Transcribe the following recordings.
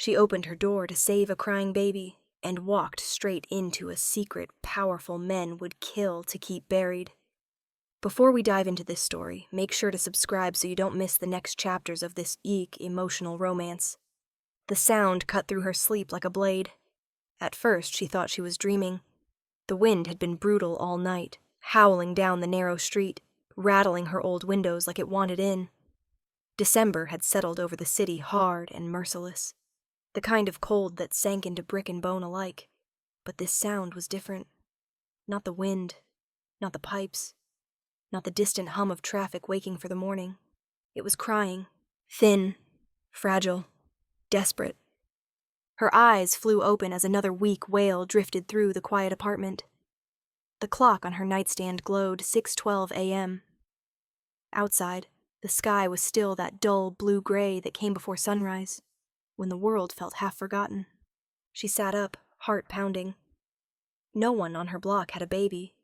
She opened her door to save a crying baby and walked straight into a secret powerful men would kill to keep buried. Before we dive into this story, make sure to subscribe so you don't miss the next chapters of this emotional romance. The sound cut through her sleep like a blade. At first, she thought she was dreaming. The wind had been brutal all night, howling down the narrow street, rattling her old windows like it wanted in. December had settled over the city hard and merciless, the kind of cold that sank into brick and bone alike. But this sound was different. Not the wind, not the pipes, not the distant hum of traffic waking for the morning. It was crying, thin, fragile, desperate. Her eyes flew open as another weak wail drifted through the quiet apartment. The clock on her nightstand glowed 6:12 a.m. Outside, the sky was still that dull blue-gray that came before sunrise, when the world felt half forgotten. She sat up, heart pounding. No one on her block had a baby.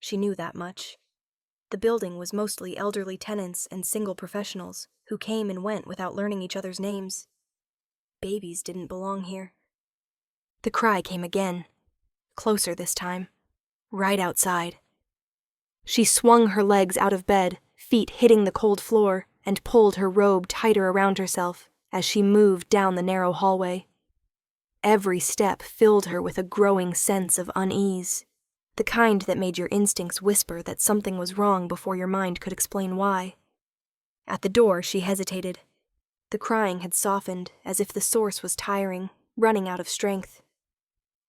She knew that much. The building was mostly elderly tenants and single professionals who came and went without learning each other's names. Babies didn't belong here. The cry came again, closer this time, right outside. She swung her legs out of bed, feet hitting the cold floor, and pulled her robe tighter around herself as she moved down the narrow hallway. Every step filled her with a growing sense of unease, the kind that made your instincts whisper that something was wrong before your mind could explain why. At the door, she hesitated. The crying had softened, as if the source was tiring, running out of strength.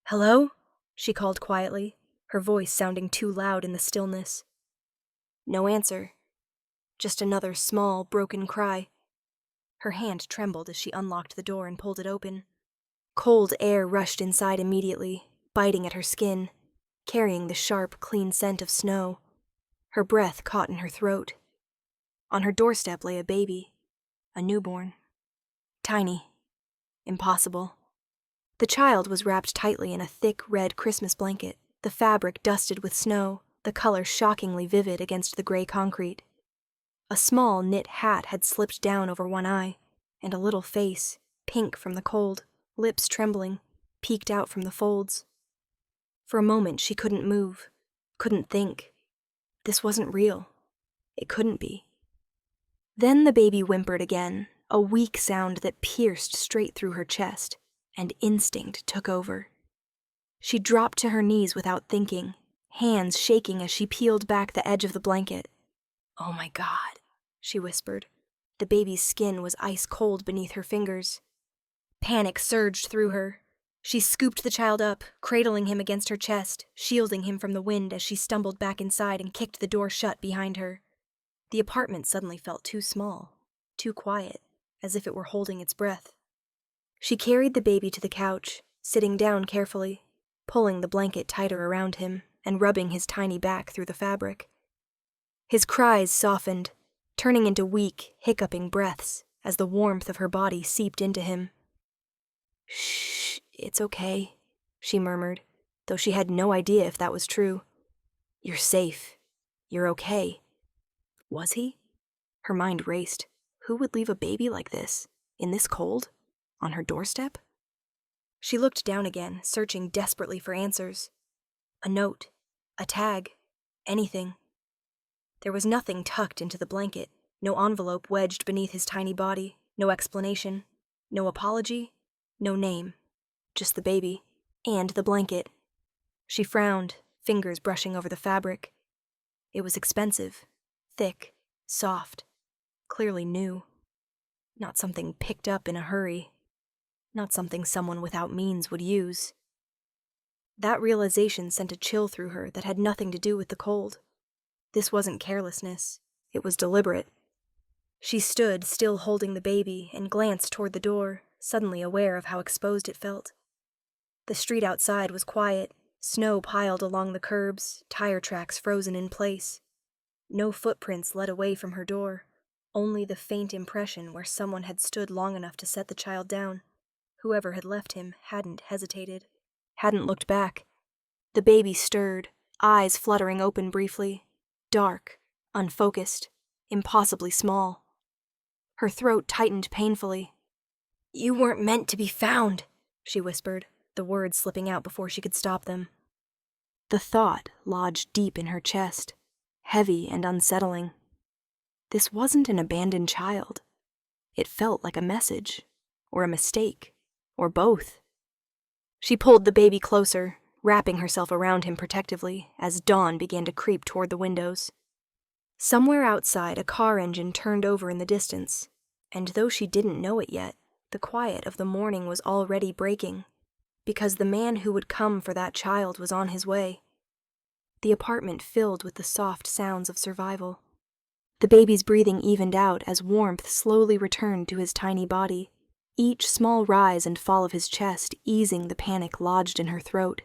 "Hello?" she called quietly, her voice sounding too loud in the stillness. No answer. Just another small, broken cry. Her hand trembled as she unlocked the door and pulled it open. Cold air rushed inside immediately, biting at her skin, carrying the sharp, clean scent of snow. Her breath caught in her throat. On her doorstep lay a baby, a newborn. Tiny. Impossible. The child was wrapped tightly in a thick red Christmas blanket, the fabric dusted with snow, the color shockingly vivid against the gray concrete. A small knit hat had slipped down over one eye, and a little face, pink from the cold, lips trembling, peeked out from the folds. For a moment she couldn't move, couldn't think. This wasn't real. It couldn't be. Then the baby whimpered again, a weak sound that pierced straight through her chest, and instinct took over. She dropped to her knees without thinking, hands shaking as she peeled back the edge of the blanket. "Oh my God," she whispered. The baby's skin was ice cold beneath her fingers. Panic surged through her. She scooped the child up, cradling him against her chest, shielding him from the wind as she stumbled back inside and kicked the door shut behind her. The apartment suddenly felt too small, too quiet, as if it were holding its breath. She carried the baby to the couch, sitting down carefully, pulling the blanket tighter around him and rubbing his tiny back through the fabric. His cries softened, turning into weak, hiccuping breaths as the warmth of her body seeped into him. "Shh, it's okay," she murmured, though she had no idea if that was true. "You're safe. You're okay." Was he? Her mind raced. Who would leave a baby like this, in this cold, on her doorstep? She looked down again, searching desperately for answers. A note, a tag, anything. There was nothing tucked into the blanket, no envelope wedged beneath his tiny body, no explanation, no apology, no name, just the baby, and the blanket. She frowned, fingers brushing over the fabric. It was expensive, thick, soft, clearly new. Not something picked up in a hurry. Not something someone without means would use. That realization sent a chill through her that had nothing to do with the cold. This wasn't carelessness. It was deliberate. She stood, still holding the baby, and glanced toward the door, suddenly aware of how exposed it felt. The street outside was quiet, snow piled along the curbs, tire tracks frozen in place. No footprints led away from her door, only the faint impression where someone had stood long enough to set the child down. Whoever had left him hadn't hesitated, hadn't looked back. The baby stirred, eyes fluttering open briefly, dark, unfocused, impossibly small. Her throat tightened painfully. You weren't meant to be found, she whispered, the words slipping out before she could stop them. The thought lodged deep in her chest, heavy and unsettling. This wasn't an abandoned child. It felt like a message, or a mistake, or both. She pulled the baby closer, wrapping herself around him protectively as dawn began to creep toward the windows. Somewhere outside, a car engine turned over in the distance, and though she didn't know it yet, the quiet of the morning was already breaking, because the man who would come for that child was on his way. The apartment filled with the soft sounds of survival. The baby's breathing evened out as warmth slowly returned to his tiny body, each small rise and fall of his chest easing the panic lodged in her throat.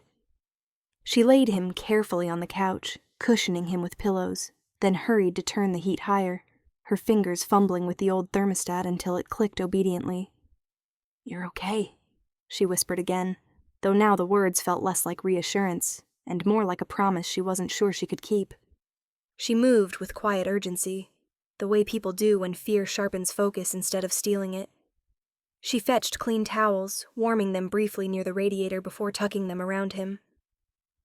She laid him carefully on the couch, cushioning him with pillows, then hurried to turn the heat higher, her fingers fumbling with the old thermostat until it clicked obediently. "You're okay," she whispered again, though now the words felt less like reassurance and more like a promise she wasn't sure she could keep. She moved with quiet urgency, the way people do when fear sharpens focus instead of stealing it. She fetched clean towels, warming them briefly near the radiator before tucking them around him.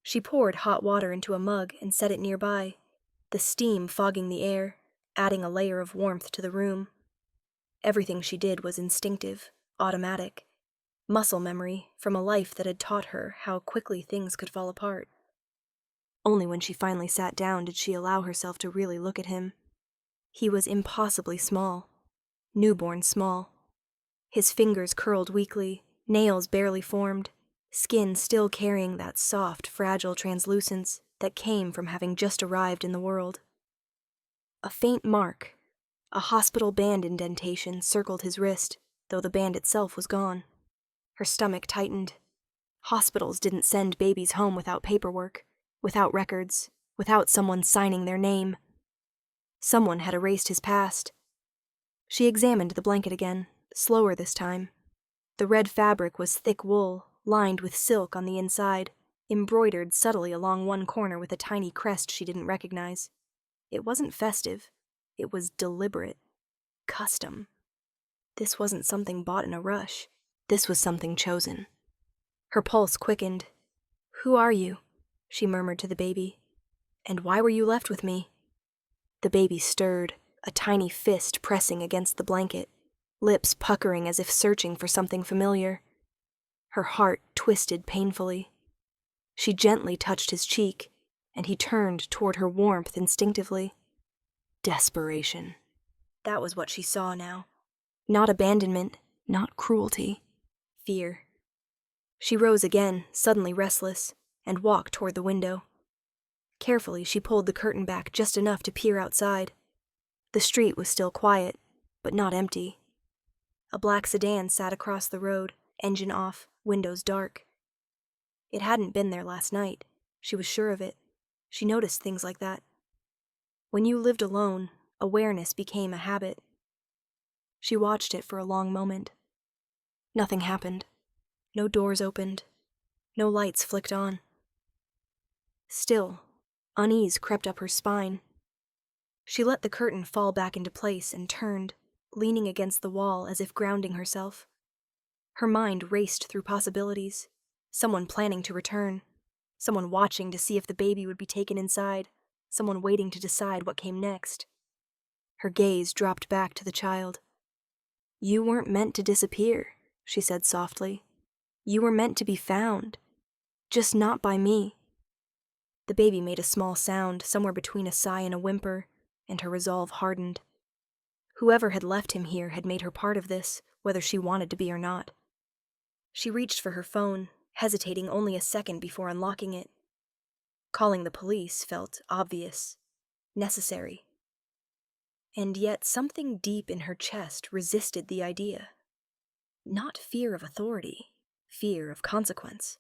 She poured hot water into a mug and set it nearby, the steam fogging the air, adding a layer of warmth to the room. Everything she did was instinctive, automatic, muscle memory from a life that had taught her how quickly things could fall apart. Only when she finally sat down did she allow herself to really look at him. He was impossibly small, newborn small. His fingers curled weakly, nails barely formed, skin still carrying that soft, fragile translucence that came from having just arrived in the world. A faint mark, a hospital band indentation, circled his wrist, though the band itself was gone. Her stomach tightened. Hospitals didn't send babies home without paperwork, without records, without someone signing their name. Someone had erased his past. She examined the blanket again, slower this time. The red fabric was thick wool, lined with silk on the inside, embroidered subtly along one corner with a tiny crest she didn't recognize. It wasn't festive. It was deliberate. Custom. This wasn't something bought in a rush. This was something chosen. Her pulse quickened. "Who are you?" she murmured to the baby. "And why were you left with me?" The baby stirred, a tiny fist pressing against the blanket, lips puckering as if searching for something familiar. Her heart twisted painfully. She gently touched his cheek, and he turned toward her warmth instinctively. Desperation. That was what she saw now. Not abandonment, not cruelty. Fear. She rose again, suddenly restless, and walked toward the window. Carefully, she pulled the curtain back just enough to peer outside. The street was still quiet, but not empty. A black sedan sat across the road, engine off, windows dark. It hadn't been there last night. She was sure of it. She noticed things like that. When you lived alone, awareness became a habit. She watched it for a long moment. Nothing happened. No doors opened. No lights flicked on. Still, unease crept up her spine. She let the curtain fall back into place and turned, leaning against the wall as if grounding herself. Her mind raced through possibilities. Someone planning to return. Someone watching to see if the baby would be taken inside. Someone waiting to decide what came next. Her gaze dropped back to the child. "You weren't meant to disappear," she said softly. "You were meant to be found. Just not by me." The baby made a small sound, somewhere between a sigh and a whimper, and her resolve hardened. Whoever had left him here had made her part of this, whether she wanted to be or not. She reached for her phone, hesitating only a second before unlocking it. Calling the police felt obvious, necessary. And yet something deep in her chest resisted the idea. Not fear of authority, fear of consequence.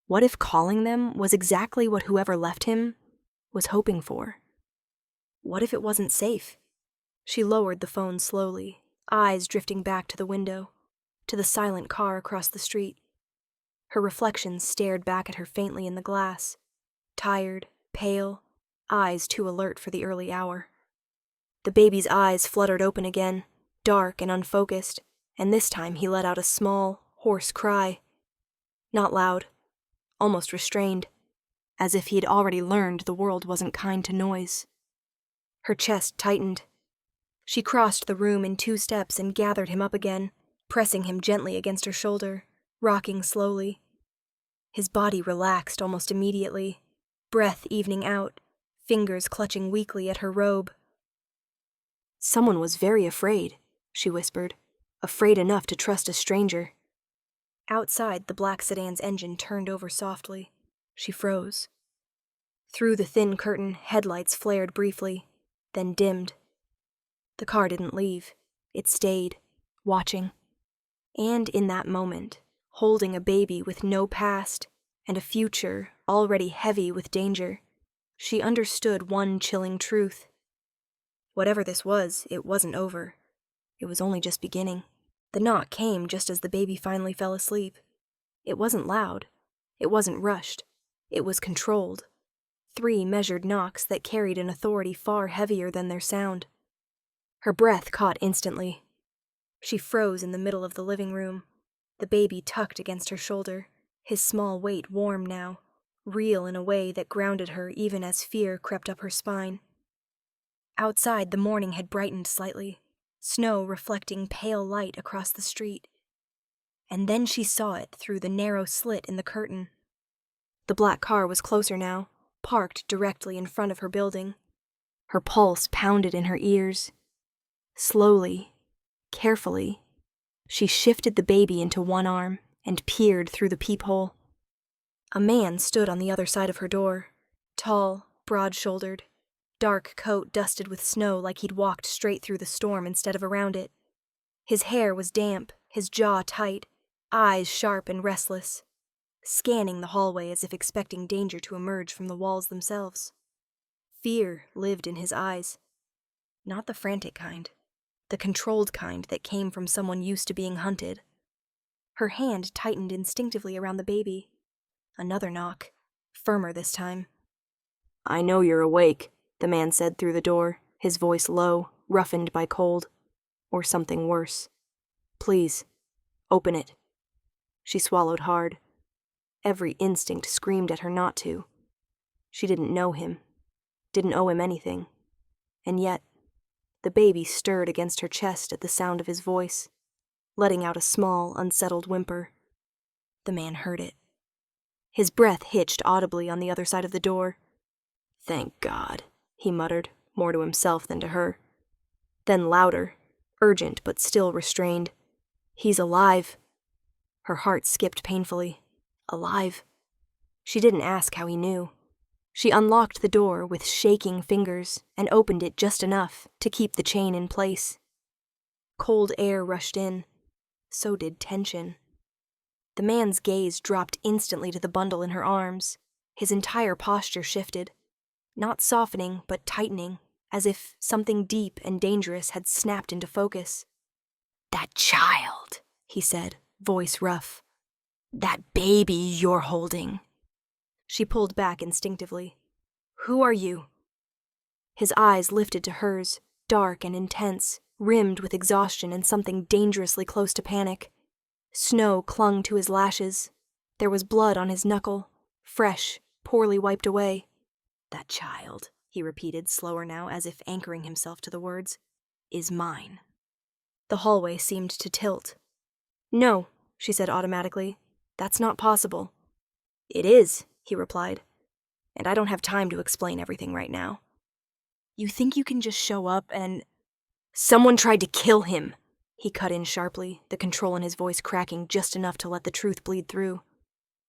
What if calling them was exactly what whoever left him was hoping for? What if it wasn't safe? She lowered the phone slowly, eyes drifting back to the window, to the silent car across the street. Her reflection stared back at her faintly in the glass, tired, pale, eyes too alert for the early hour. The baby's eyes fluttered open again, dark and unfocused, and this time he let out a small, hoarse cry. Not loud, almost restrained, as if he'd already learned the world wasn't kind to noise. Her chest tightened. She crossed the room in 2 steps and gathered him up again, pressing him gently against her shoulder, rocking slowly. His body relaxed almost immediately, breath evening out, fingers clutching weakly at her robe. "Someone was very afraid," she whispered, "afraid enough to trust a stranger." Outside, the black sedan's engine turned over softly. She froze. Through the thin curtain, headlights flared briefly, then dimmed. The car didn't leave. It stayed, watching. And in that moment, holding a baby with no past and a future already heavy with danger, she understood one chilling truth. Whatever this was, it wasn't over. It was only just beginning. The knock came just as the baby finally fell asleep. It wasn't loud. It wasn't rushed. It was controlled. 3 measured knocks that carried an authority far heavier than their sound. Her breath caught instantly. She froze in the middle of the living room, the baby tucked against her shoulder, his small weight warm now, real in a way that grounded her even as fear crept up her spine. Outside, the morning had brightened slightly, snow reflecting pale light across the street. And then she saw it through the narrow slit in the curtain. The black car was closer now, parked directly in front of her building. Her pulse pounded in her ears. Slowly, carefully, she shifted the baby into one arm and peered through the peephole. A man stood on the other side of her door, tall, broad-shouldered, dark coat dusted with snow like he'd walked straight through the storm instead of around it. His hair was damp, his jaw tight, eyes sharp and restless, scanning the hallway as if expecting danger to emerge from the walls themselves. Fear lived in his eyes. Not the frantic kind, the controlled kind that came from someone used to being hunted. Her hand tightened instinctively around the baby. Another knock, firmer this time. "I know you're awake," the man said through the door, his voice low, roughened by cold. Or something worse. "Please, open it." She swallowed hard. Every instinct screamed at her not to. She didn't know him, didn't owe him anything. And yet, the baby stirred against her chest at the sound of his voice, letting out a small, unsettled whimper. The man heard it. His breath hitched audibly on the other side of the door. "Thank God," he muttered, more to himself than to her. Then louder, urgent but still restrained. "He's alive." Her heart skipped painfully. Alive? She didn't ask how he knew. She unlocked the door with shaking fingers and opened it just enough to keep the chain in place. Cold air rushed in. So did tension. The man's gaze dropped instantly to the bundle in her arms. His entire posture shifted, not softening but tightening, as if something deep and dangerous had snapped into focus. "That child," he said, voice rough. "That baby you're holding." She pulled back instinctively. "Who are you?" His eyes lifted to hers, dark and intense, rimmed with exhaustion and something dangerously close to panic. Snow clung to his lashes. There was blood on his knuckle, fresh, poorly wiped away. "That child," he repeated, slower now, as if anchoring himself to the words, "is mine." The hallway seemed to tilt. "No," she said automatically. "That's not possible." "It is," he replied. "And I don't have time to explain everything right now." "You think you can just show up and—" "Someone tried to kill him," he cut in sharply, the control in his voice cracking just enough to let the truth bleed through.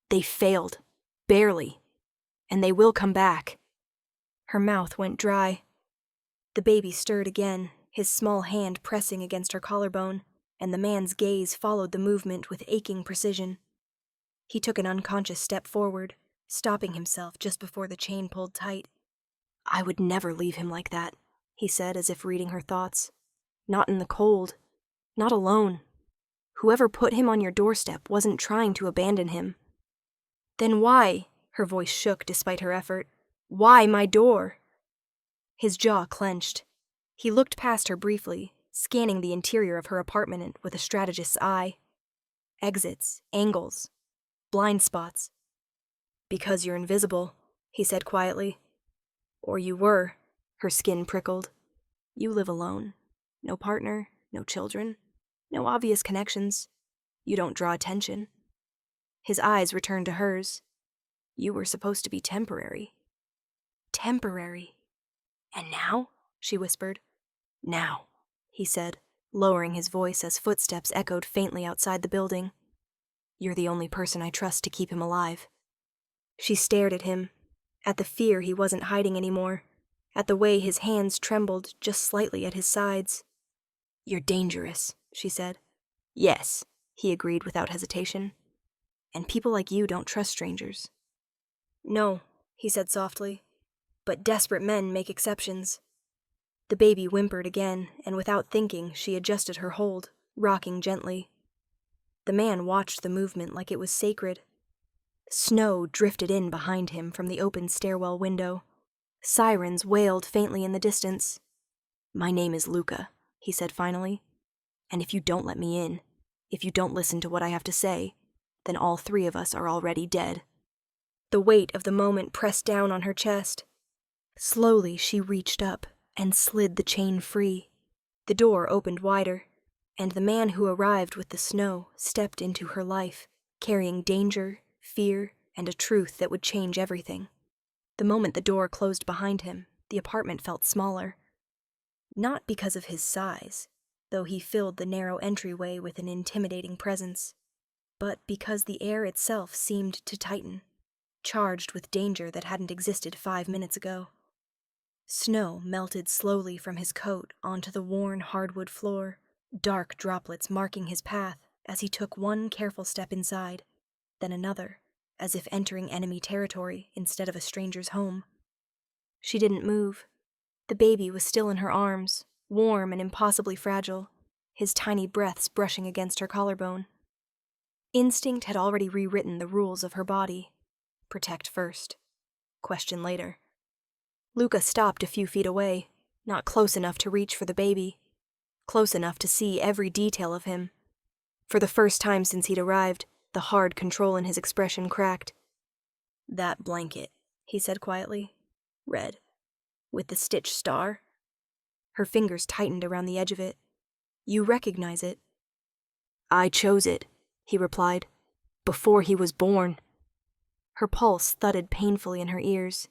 "They failed. Barely. And they will come back." Her mouth went dry. The baby stirred again, his small hand pressing against her collarbone, and the man's gaze followed the movement with aching precision. He took an unconscious step forward, stopping himself just before the chain pulled tight. "I would never leave him like that," he said, as if reading her thoughts. "Not in the cold. Not alone. Whoever put him on your doorstep wasn't trying to abandon him." "Then why?" Her voice shook despite her effort. "Why my door?" His jaw clenched. He looked past her briefly, scanning the interior of her apartment with a strategist's eye. Exits, angles, blind spots. "Because you're invisible," he said quietly. "Or you were." Her skin prickled. "You live alone. No partner, no children, no obvious connections. You don't draw attention." His eyes returned to hers. "You were supposed to be temporary." Temporary. "And now?" she whispered. "Now," he said, lowering his voice as footsteps echoed faintly outside the building. "You're the only person I trust to keep him alive." She stared at him, at the fear he wasn't hiding anymore, at the way his hands trembled just slightly at his sides. "You're dangerous," she said. "Yes," he agreed without hesitation. "And people like you don't trust strangers." "No," he said softly, "but desperate men make exceptions." The baby whimpered again, and without thinking, she adjusted her hold, rocking gently. The man watched the movement like it was sacred. Snow drifted in behind him from the open stairwell window. Sirens wailed faintly in the distance. "My name is Luca," he said finally. "And if you don't let me in, if you don't listen to what I have to say, then all three of us are already dead." The weight of the moment pressed down on her chest. Slowly she reached up and slid the chain free. The door opened wider, and the man who arrived with the snow stepped into her life, carrying danger, fear, and a truth that would change everything. The moment the door closed behind him, the apartment felt smaller. Not because of his size, though he filled the narrow entryway with an intimidating presence, but because the air itself seemed to tighten, charged with danger that hadn't existed 5 minutes ago. Snow melted slowly from his coat onto the worn hardwood floor, dark droplets marking his path as he took one careful step inside, then another, as if entering enemy territory instead of a stranger's home. She didn't move. The baby was still in her arms, warm and impossibly fragile, his tiny breaths brushing against her collarbone. Instinct had already rewritten the rules of her body. Protect first. Question later. Luca stopped a few feet away, not close enough to reach for the baby, close enough to see every detail of him. For the first time since he'd arrived, the hard control in his expression cracked. "That blanket," he said quietly. "Red. With the stitched star?" Her fingers tightened around the edge of it. "You recognize it?" "I chose it," he replied, "before he was born." Her pulse thudded painfully in her ears.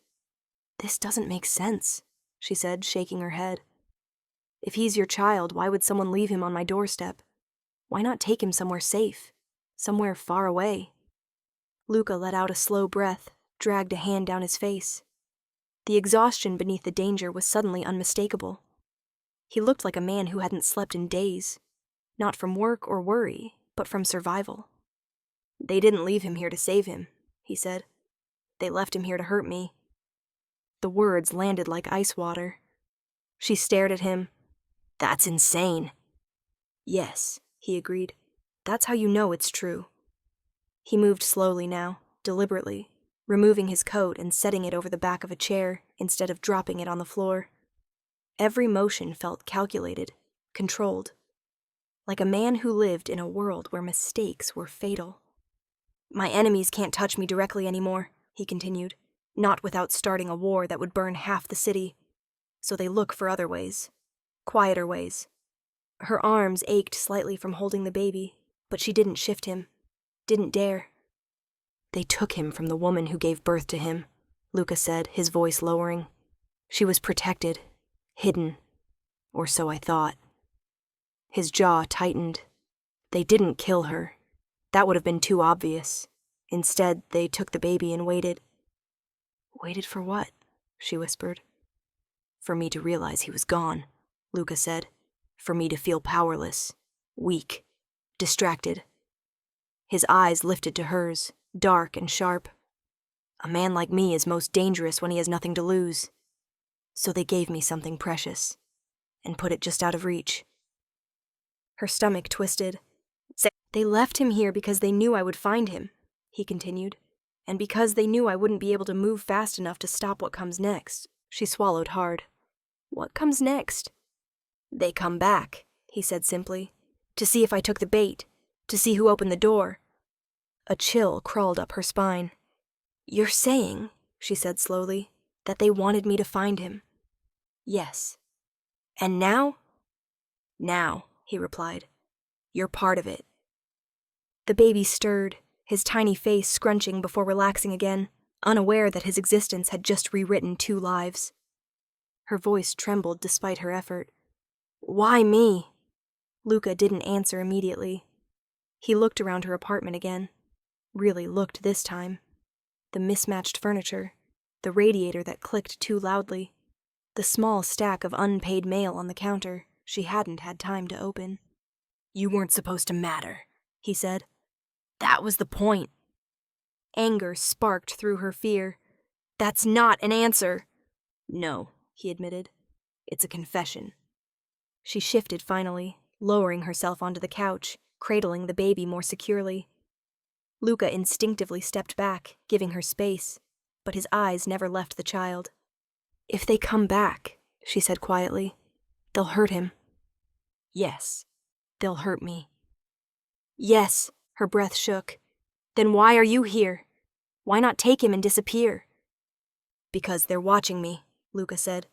"This doesn't make sense," she said, shaking her head. "If he's your child, why would someone leave him on my doorstep? Why not take him somewhere safe? Somewhere far away?" Luca let out a slow breath, dragged a hand down his face. The exhaustion beneath the danger was suddenly unmistakable. He looked like a man who hadn't slept in days, not from work or worry, but from survival. "They didn't leave him here to save him," he said. "They left him here to hurt me." The words landed like ice water. She stared at him. "That's insane." "Yes," he agreed. "That's how you know it's true." He moved slowly now, deliberately, removing his coat and setting it over the back of a chair instead of dropping it on the floor. Every motion felt calculated, controlled, like a man who lived in a world where mistakes were fatal. "My enemies can't touch me directly anymore," he continued, "not without starting a war that would burn half the city. So they look for other ways, quieter ways." Her arms ached slightly from holding the baby, but she didn't shift him, didn't dare. "They took him from the woman who gave birth to him," Luca said, his voice lowering. "She was protected, hidden, or so I thought." His jaw tightened. "They didn't kill her. That would have been too obvious. Instead, they took the baby and waited." "Waited for what?" she whispered. "For me to realize he was gone," Luca said. "For me to feel powerless, weak, distracted." His eyes lifted to hers, dark and sharp. "A man like me is most dangerous when he has nothing to lose. So they gave me something precious, and put it just out of reach." Her stomach twisted. "They left him here because they knew I would find him," he continued, "and because they knew I wouldn't be able to move fast enough to stop what comes next." She swallowed hard. "What comes next?" "They come back," he said simply. To see if I took the bait. To see who opened the door. A chill crawled up her spine. You're saying, she said slowly, that they wanted me to find him. Yes. And now? Now, he replied. You're part of it. The baby stirred, his tiny face scrunching before relaxing again, unaware that his existence had just rewritten 2 lives. Her voice trembled despite her effort. Why me? Luca didn't answer immediately. He looked around her apartment again. Really looked this time. The mismatched furniture, the radiator that clicked too loudly, the small stack of unpaid mail on the counter she hadn't had time to open. You weren't supposed to matter, he said. That was the point. Anger sparked through her fear. That's not an answer. No, he admitted. It's a confession. She shifted finally, lowering herself onto the couch, cradling the baby more securely. Luca instinctively stepped back, giving her space, but his eyes never left the child. If they come back, she said quietly, they'll hurt him. Yes, they'll hurt me. Yes, her breath shook. Then why are you here? Why not take him and disappear? Because they're watching me, Luca said.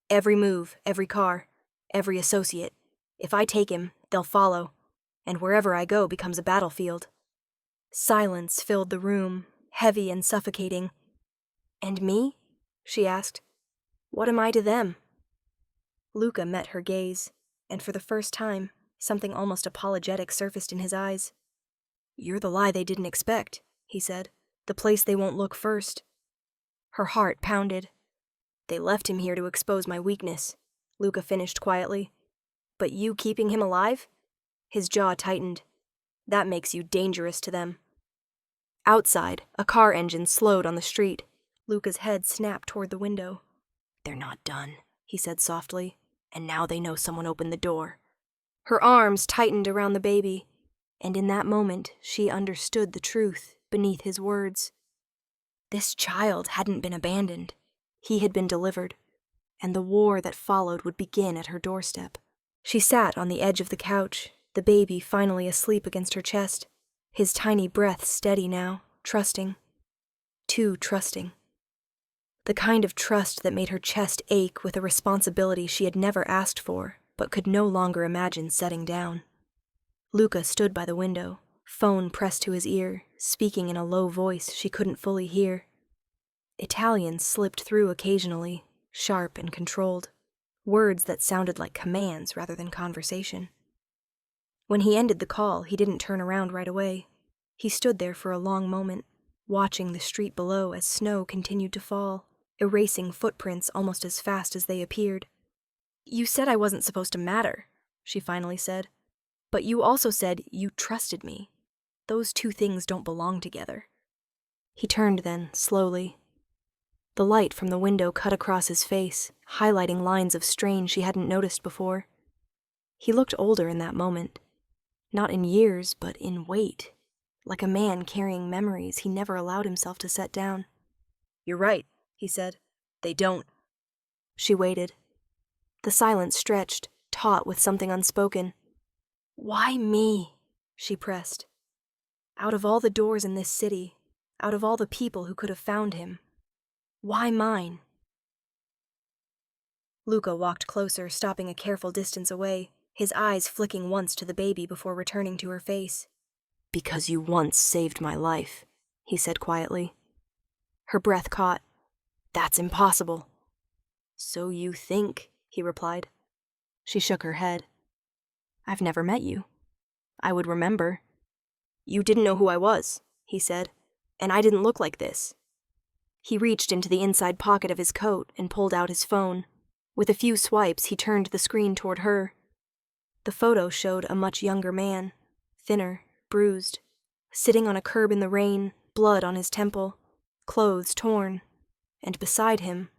Every move, every car, every associate. If I take him, they'll follow, and wherever I go becomes a battlefield. Silence filled the room, heavy and suffocating. And me? She asked. What am I to them? Luca met her gaze, and for the first time, something almost apologetic surfaced in his eyes. You're the lie they didn't expect, he said. The place they won't look first. Her heart pounded. They left him here to expose my weakness, Luca finished quietly. But you keeping him alive? His jaw tightened. That makes you dangerous to them. Outside, a car engine slowed on the street. Luca's head snapped toward the window. They're not done, he said softly, and now they know someone opened the door. Her arms tightened around the baby, and in that moment she understood the truth beneath his words. This child hadn't been abandoned. He had been delivered, and the war that followed would begin at her doorstep. She sat on the edge of the couch, the baby finally asleep against her chest, his tiny breath steady now, trusting. Too trusting. The kind of trust that made her chest ache with a responsibility she had never asked for, but could no longer imagine setting down. Luca stood by the window, phone pressed to his ear, speaking in a low voice she couldn't fully hear. Italian slipped through occasionally, sharp and controlled, words that sounded like commands rather than conversation. When he ended the call, he didn't turn around right away. He stood there for a long moment, watching the street below as snow continued to fall, erasing footprints almost as fast as they appeared. You said I wasn't supposed to matter, she finally said. But you also said you trusted me. Those 2 things don't belong together. He turned then, slowly. The light from the window cut across his face, highlighting lines of strain she hadn't noticed before. He looked older in that moment. Not in years, but in weight. Like a man carrying memories he never allowed himself to set down. You're right, he said. They don't. She waited. The silence stretched, taut with something unspoken. Why me? She pressed. Out of all the doors in this city, out of all the people who could have found him, why mine? Luca walked closer, stopping a careful distance away, his eyes flicking once to the baby before returning to her face. Because you once saved my life, he said quietly. Her breath caught. That's impossible. So you think, he replied. She shook her head. I've never met you. I would remember. You didn't know who I was, he said, and I didn't look like this. He reached into the inside pocket of his coat and pulled out his phone. With a few swipes, he turned the screen toward her. The photo showed a much younger man, thinner, bruised, sitting on a curb in the rain, blood on his temple, clothes torn, and beside him,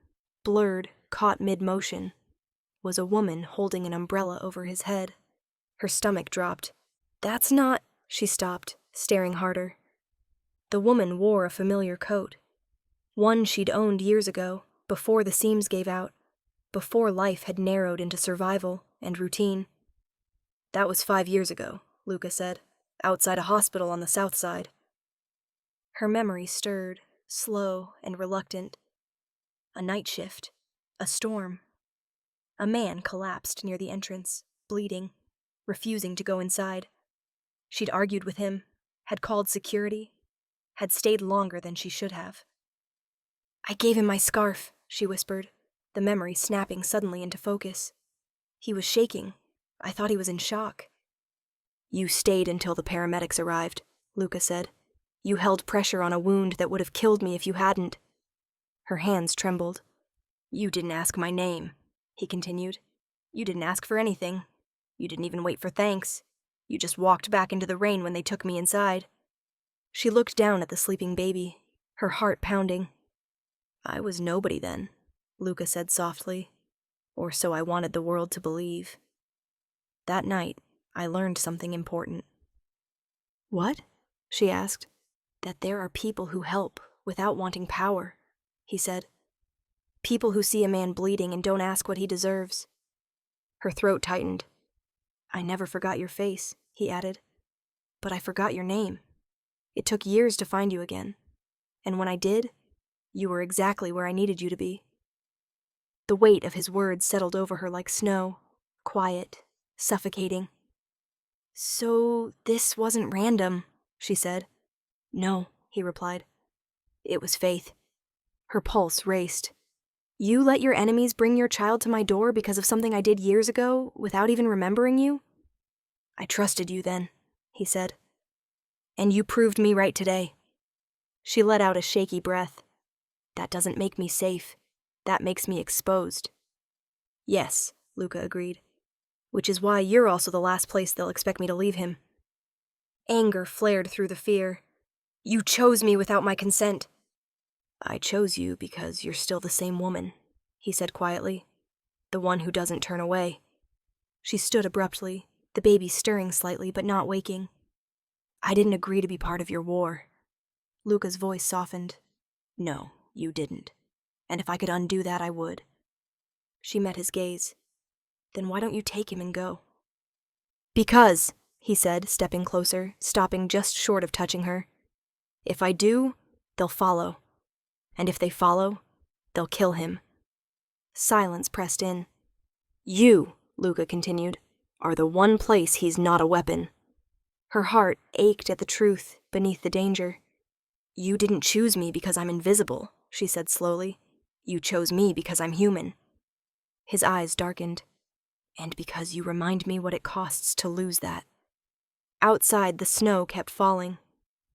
blurred, caught mid-motion, was a woman holding an umbrella over his head. Her stomach dropped. That's not... She stopped, staring harder. The woman wore a familiar coat. One she'd owned years ago, before the seams gave out, before life had narrowed into survival and routine. That was 5 years ago, Luca said, outside a hospital on the south side. Her memory stirred, slow and reluctant. A night shift. A storm. A man collapsed near the entrance, bleeding, refusing to go inside. She'd argued with him, had called security, had stayed longer than she should have. I gave him my scarf, she whispered, the memory snapping suddenly into focus. He was shaking. I thought he was in shock. You stayed until the paramedics arrived, Luca said. You held pressure on a wound that would have killed me if you hadn't. Her hands trembled. You didn't ask my name, he continued. You didn't ask for anything. You didn't even wait for thanks. You just walked back into the rain when they took me inside. She looked down at the sleeping baby, her heart pounding. I was nobody then, Luca said softly, or so I wanted the world to believe. That night, I learned something important. What? She asked. That there are people who help without wanting power, he said. People who see a man bleeding and don't ask what he deserves. Her throat tightened. I never forgot your face, he added. But I forgot your name. It took years to find you again. And when I did, you were exactly where I needed you to be. The weight of his words settled over her like snow, quiet, suffocating. So this wasn't random, she said. No, he replied. It was faith. Her pulse raced. You let your enemies bring your child to my door because of something I did years ago without even remembering you? I trusted you then, he said. And you proved me right today. She let out a shaky breath. That doesn't make me safe. That makes me exposed. Yes, Luca agreed. Which is why you're also the last place they'll expect me to leave him. Anger flared through the fear. You chose me without my consent. I chose you because you're still the same woman, he said quietly. The one who doesn't turn away. She stood abruptly, the baby stirring slightly but not waking. I didn't agree to be part of your war. Luca's voice softened. No, you didn't. And if I could undo that, I would. She met his gaze. Then why don't you take him and go? Because, he said, stepping closer, stopping just short of touching her. If I do, they'll follow. And if they follow, they'll kill him. Silence pressed in. You, Luca continued, are the one place he's not a weapon. Her heart ached at the truth beneath the danger. You didn't choose me because I'm invisible, she said slowly. You chose me because I'm human. His eyes darkened. And because you remind me what it costs to lose that. Outside, the snow kept falling.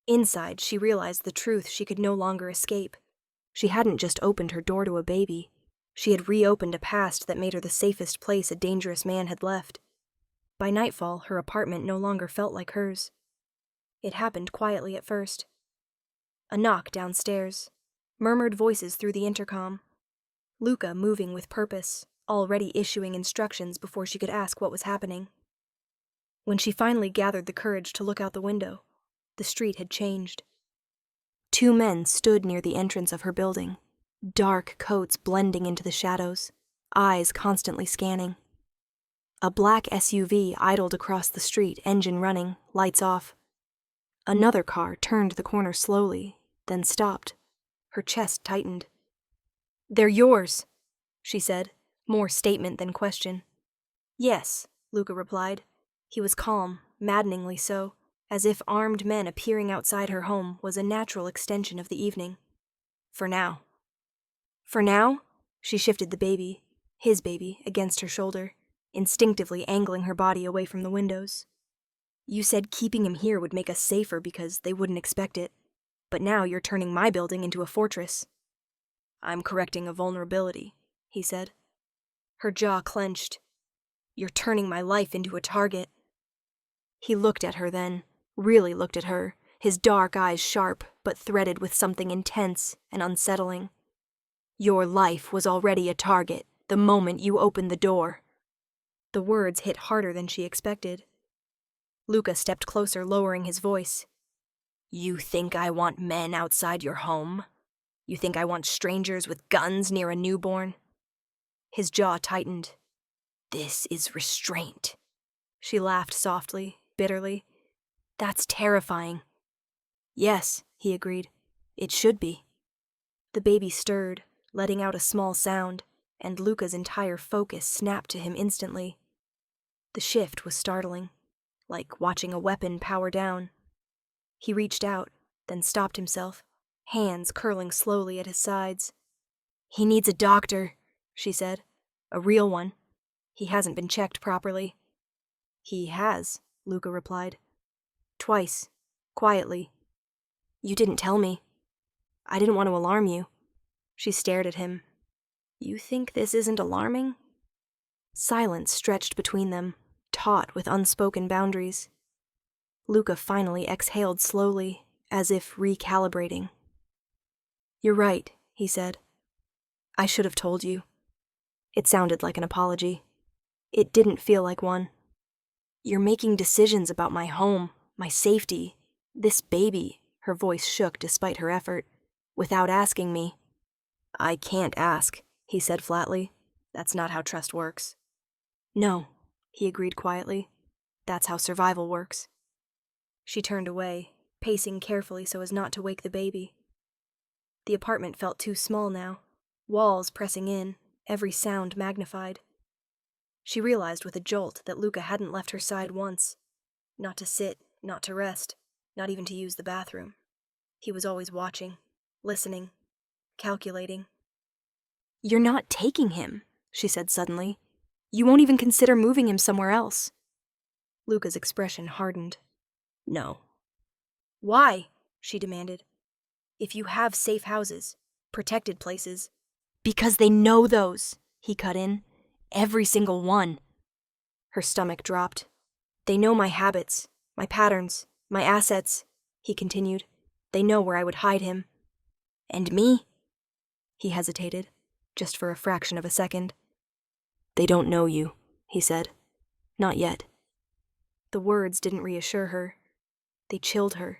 Inside, she realized the truth she could no longer escape. She hadn't just opened her door to a baby. She had reopened a past that made her the safest place a dangerous man had left. By nightfall, her apartment no longer felt like hers. It happened quietly at first. A knock downstairs. Murmured voices through the intercom. Luca moving with purpose, already issuing instructions before she could ask what was happening. When she finally gathered the courage to look out the window, the street had changed. 2 men stood near the entrance of her building, dark coats blending into the shadows, eyes constantly scanning. A black SUV idled across the street, engine running, lights off. Another car turned the corner slowly, then stopped. Her chest tightened. They're yours, she said, more statement than question. Yes, Luca replied. He was calm, maddeningly so, as if armed men appearing outside her home was a natural extension of the evening. For now. For now? She shifted the baby, his baby, against her shoulder, instinctively angling her body away from the windows. You said keeping him here would make us safer because they wouldn't expect it. But now you're turning my building into a fortress. I'm correcting a vulnerability, he said. Her jaw clenched. You're turning my life into a target. He looked at her then, really looked at her, his dark eyes sharp but threaded with something intense and unsettling. Your life was already a target the moment you opened the door. The words hit harder than she expected. Luca stepped closer, lowering his voice. You think I want men outside your home? You think I want strangers with guns near a newborn? His jaw tightened. This is restraint. She laughed softly, bitterly. That's terrifying. Yes, he agreed. It should be. The baby stirred, letting out a small sound, and Luca's entire focus snapped to him instantly. The shift was startling, like watching a weapon power down. He reached out, then stopped himself, hands curling slowly at his sides. He needs a doctor, she said. A real one. He hasn't been checked properly. He has, Luca replied. Twice, quietly. You didn't tell me. I didn't want to alarm you. She stared at him. You think this isn't alarming? Silence stretched between them, taut with unspoken boundaries. Luca finally exhaled slowly, as if recalibrating. You're right, he said. I should have told you. It sounded like an apology. It didn't feel like one. You're making decisions about my home, my safety, this baby, her voice shook despite her effort, without asking me. I can't ask, he said flatly. That's not how trust works. No, he agreed quietly. That's how survival works. She turned away, pacing carefully so as not to wake the baby. The apartment felt too small now, walls pressing in, every sound magnified. She realized with a jolt that Luca hadn't left her side once. Not to sit, not to rest, not even to use the bathroom. He was always watching, listening, calculating. You're not taking him, she said suddenly. You won't even consider moving him somewhere else. Luca's expression hardened. No. Why? She demanded. If you have safe houses, protected places. Because they know those, he cut in. Every single one. Her stomach dropped. They know my habits, my patterns, my assets, he continued. They know where I would hide him. And me? He hesitated, just for a fraction of a second. They don't know you, he said. Not yet. The words didn't reassure her. They chilled her.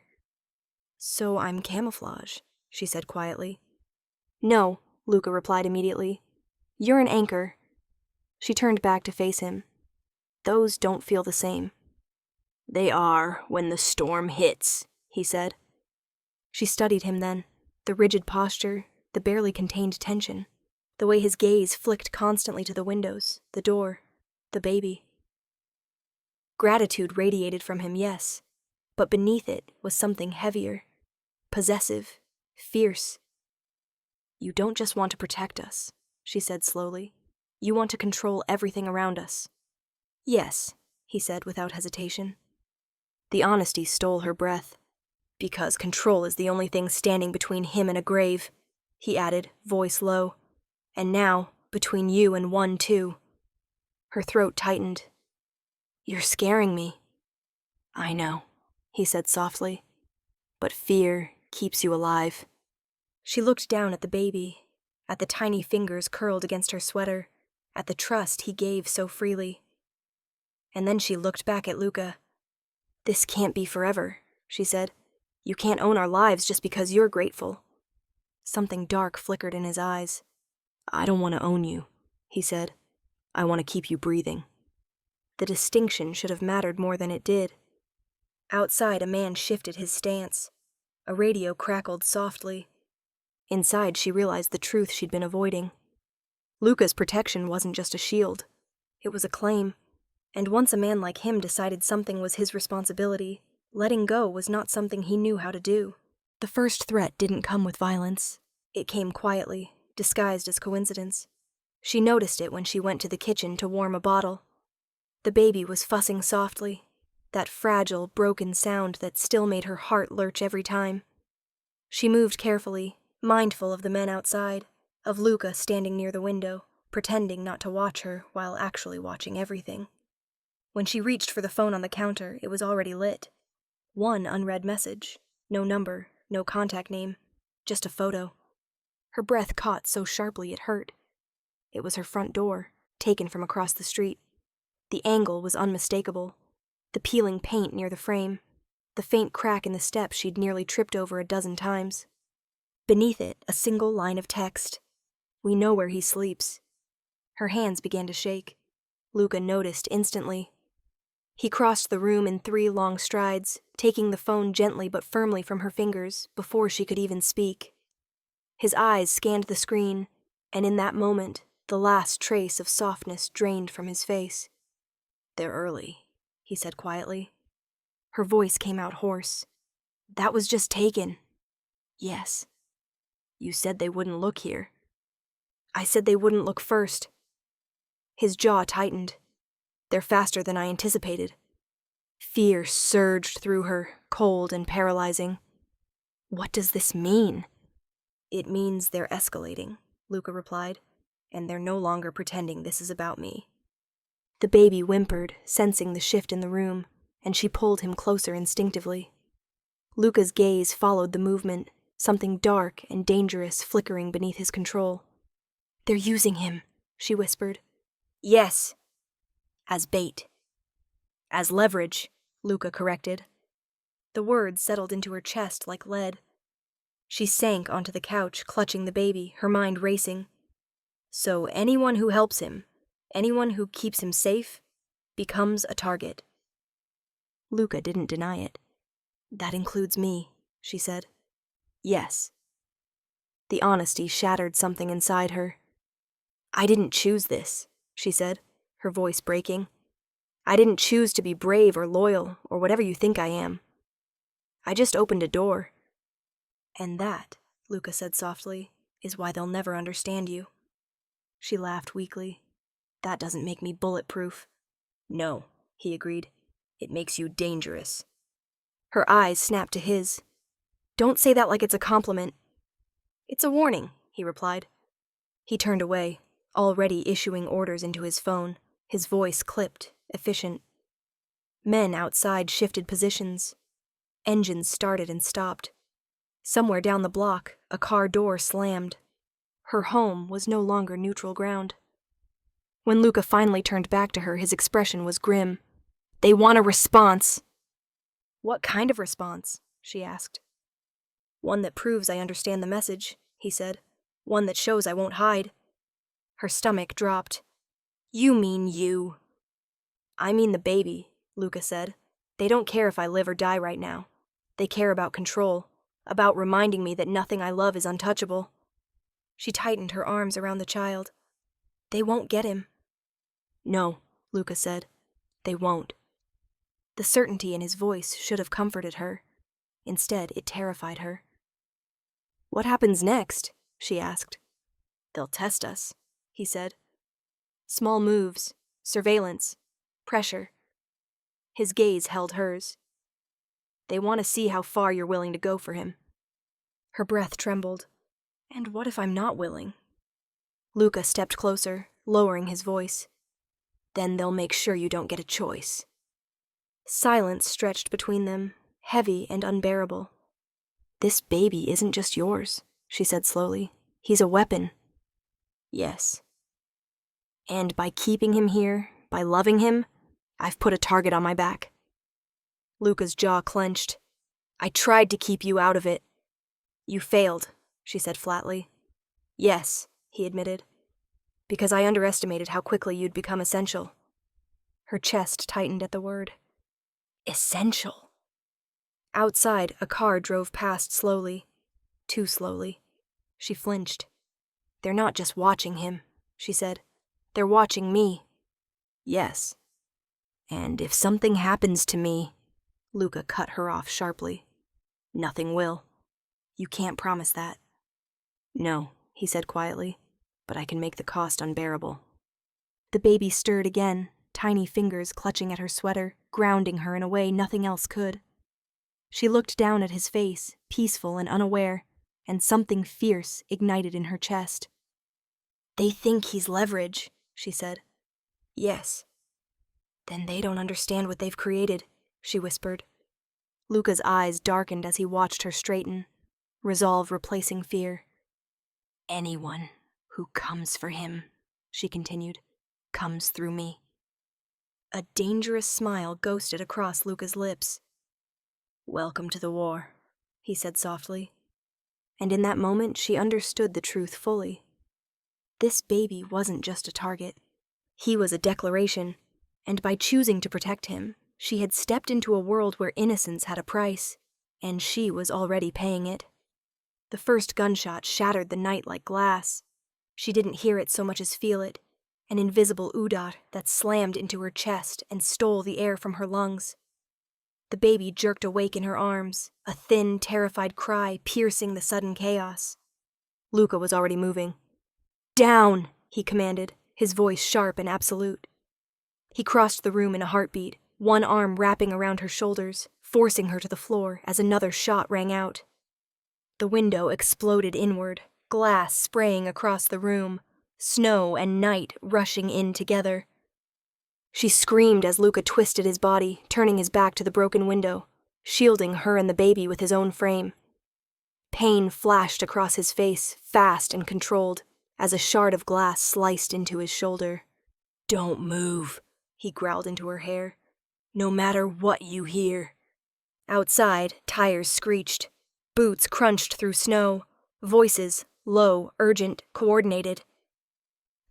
So I'm camouflage, she said quietly. No, Luca replied immediately. You're an anchor. She turned back to face him. Those don't feel the same. They are when the storm hits, he said. She studied him then, the rigid posture, the barely contained tension, the way his gaze flicked constantly to the windows, the door, the baby. Gratitude radiated from him, yes, but beneath it was something heavier, possessive, fierce. You don't just want to protect us, she said slowly. You want to control everything around us. Yes, he said without hesitation. The honesty stole her breath. Because control is the only thing standing between him and a grave, he added, voice low. And now, between you and one too. Her throat tightened. You're scaring me. I know, he said softly. But fear keeps you alive. She looked down at the baby, at the tiny fingers curled against her sweater, at the trust he gave so freely. And then she looked back at Luca. This can't be forever, she said. You can't own our lives just because you're grateful. Something dark flickered in his eyes. I don't want to own you, he said. I want to keep you breathing. The distinction should have mattered more than it did. Outside, a man shifted his stance. A radio crackled softly. Inside, she realized the truth she'd been avoiding. Luca's protection wasn't just a shield. It was a claim. And once a man like him decided something was his responsibility, letting go was not something he knew how to do. The first threat didn't come with violence. It came quietly, disguised as coincidence. She noticed it when she went to the kitchen to warm a bottle. The baby was fussing softly, that fragile, broken sound that still made her heart lurch every time. She moved carefully, mindful of the men outside, of Luca standing near the window, pretending not to watch her while actually watching everything. When she reached for the phone on the counter, it was already lit. One unread message, no number, no contact name, just a photo. Her breath caught so sharply it hurt. It was her front door, taken from across the street. The angle was unmistakable. The peeling paint near the frame. The faint crack in the steps she'd nearly tripped over a dozen times. Beneath it, a single line of text. We know where he sleeps. Her hands began to shake. Luca noticed instantly. He crossed the room in 3 long strides, taking the phone gently but firmly from her fingers before she could even speak. His eyes scanned the screen, and in that moment, the last trace of softness drained from his face. "They're early," he said quietly. Her voice came out hoarse. "That was just taken." "Yes." "You said they wouldn't look here." "I said they wouldn't look first." His jaw tightened. "They're faster than I anticipated." Fear surged through her, cold and paralyzing. "What does this mean?" "It means they're escalating," Luca replied, "and they're no longer pretending this is about me." The baby whimpered, sensing the shift in the room, and she pulled him closer instinctively. Luca's gaze followed the movement, something dark and dangerous flickering beneath his control. "They're using him," she whispered. "Yes." "As bait." "As leverage," Luca corrected. The words settled into her chest like lead. She sank onto the couch, clutching the baby, her mind racing. "So anyone who helps him, anyone who keeps him safe, becomes a target." Luca didn't deny it. "That includes me," she said. "Yes." The honesty shattered something inside her. "I didn't choose this," she said, her voice breaking. "I didn't choose to be brave or loyal or whatever you think I am. I just opened a door." "And that," Luca said softly, "is why they'll never understand you." She laughed weakly. "That doesn't make me bulletproof." "No," he agreed. "It makes you dangerous." Her eyes snapped to his. "Don't say that like it's a compliment." "It's a warning," he replied. He turned away, already issuing orders into his phone, his voice clipped, efficient. Men outside shifted positions. Engines started and stopped. Somewhere down the block, a car door slammed. Her home was no longer neutral ground. When Luca finally turned back to her, his expression was grim. "They want a response." "What kind of response?" she asked. "One that proves I understand the message," he said. "One that shows I won't hide." Her stomach dropped. "You mean you." "I mean the baby," Luca said. "They don't care if I live or die right now. They care about control, about reminding me that nothing I love is untouchable." She tightened her arms around the child. "They won't get him." "No," Luca said. "They won't." The certainty in his voice should have comforted her. Instead, it terrified her. "What happens next?" she asked. "They'll test us," he said. "Small moves, surveillance, pressure." His gaze held hers. "They want to see how far you're willing to go for him." Her breath trembled. "And what if I'm not willing?" Luca stepped closer, lowering his voice. "Then they'll make sure you don't get a choice." Silence stretched between them, heavy and unbearable. "This baby isn't just yours," she said slowly. "He's a weapon." "Yes." "And by keeping him here, by loving him, I've put a target on my back." Luca's jaw clenched. "I tried to keep you out of it." "You failed," she said flatly. "Yes," he admitted. "Because I underestimated how quickly you'd become essential." Her chest tightened at the word. Essential. Outside, a car drove past slowly. Too slowly. She flinched. "They're not just watching him," she said. "They're watching me." "Yes." "And if something happens to me," Luca cut her off sharply. "Nothing will. You can't promise that." "No," he said quietly, "but I can make the cost unbearable." The baby stirred again, tiny fingers clutching at her sweater, grounding her in a way nothing else could. She looked down at his face, peaceful and unaware, and something fierce ignited in her chest. "They think he's leverage," she said. "Yes." "Then they don't understand what they've created," she whispered. Luca's eyes darkened as he watched her straighten, resolve replacing fear. "Anyone who comes for him," she continued, "comes through me." A dangerous smile ghosted across Luca's lips. "Welcome to the war," he said softly. And in that moment she understood the truth fully. This baby wasn't just a target. He was a declaration, and by choosing to protect him, She had stepped into a world where innocence had a price, and she was already paying it. The first gunshot shattered the night like glass. She didn't hear it so much as feel it, an invisible udot that slammed into her chest and stole the air from her lungs. The baby jerked awake in her arms, a thin, terrified cry piercing the sudden chaos. Luca was already moving. "Down!" he commanded, his voice sharp and absolute. He crossed the room in a heartbeat, one arm wrapping around her shoulders, forcing her to the floor as another shot rang out. The window exploded inward, glass spraying across the room, snow and night rushing in together. She screamed as Luca twisted his body, turning his back to the broken window, shielding her and the baby with his own frame. Pain flashed across his face, fast and controlled, as a shard of glass sliced into his shoulder. "Don't move," he growled into her hair. "No matter what you hear." Outside, tires screeched. Boots crunched through snow. Voices, low, urgent, coordinated.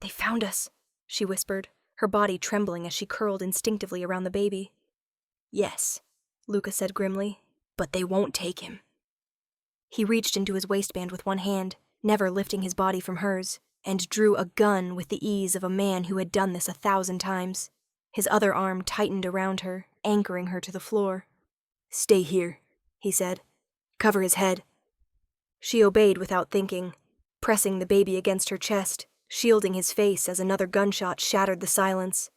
"They found us," she whispered, her body trembling as she curled instinctively around the baby. "Yes," Luca said grimly, "but they won't take him." He reached into his waistband with one hand, never lifting his body from hers, and drew a gun with the ease of a man who had done this 1,000 times. His other arm tightened around her, anchoring her to the floor. "Stay here," he said. "Cover his head." She obeyed without thinking, pressing the baby against her chest, shielding his face as another gunshot shattered the silence.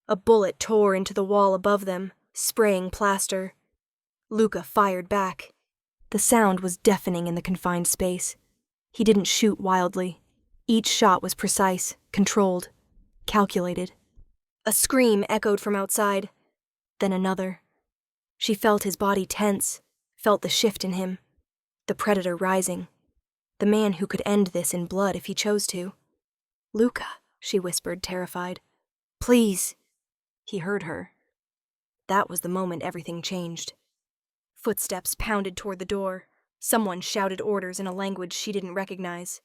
A bullet tore into the wall above them, spraying plaster. Luca fired back. The sound was deafening in the confined space. He didn't shoot wildly. Each shot was precise, controlled, calculated. A scream echoed from outside, then another. She felt his body tense, felt the shift in him, the predator rising, the man who could end this in blood if he chose to. "Luca," she whispered, terrified. "Please." He heard her. That was the moment everything changed. Footsteps pounded toward the door. Someone shouted orders in a language she didn't recognize.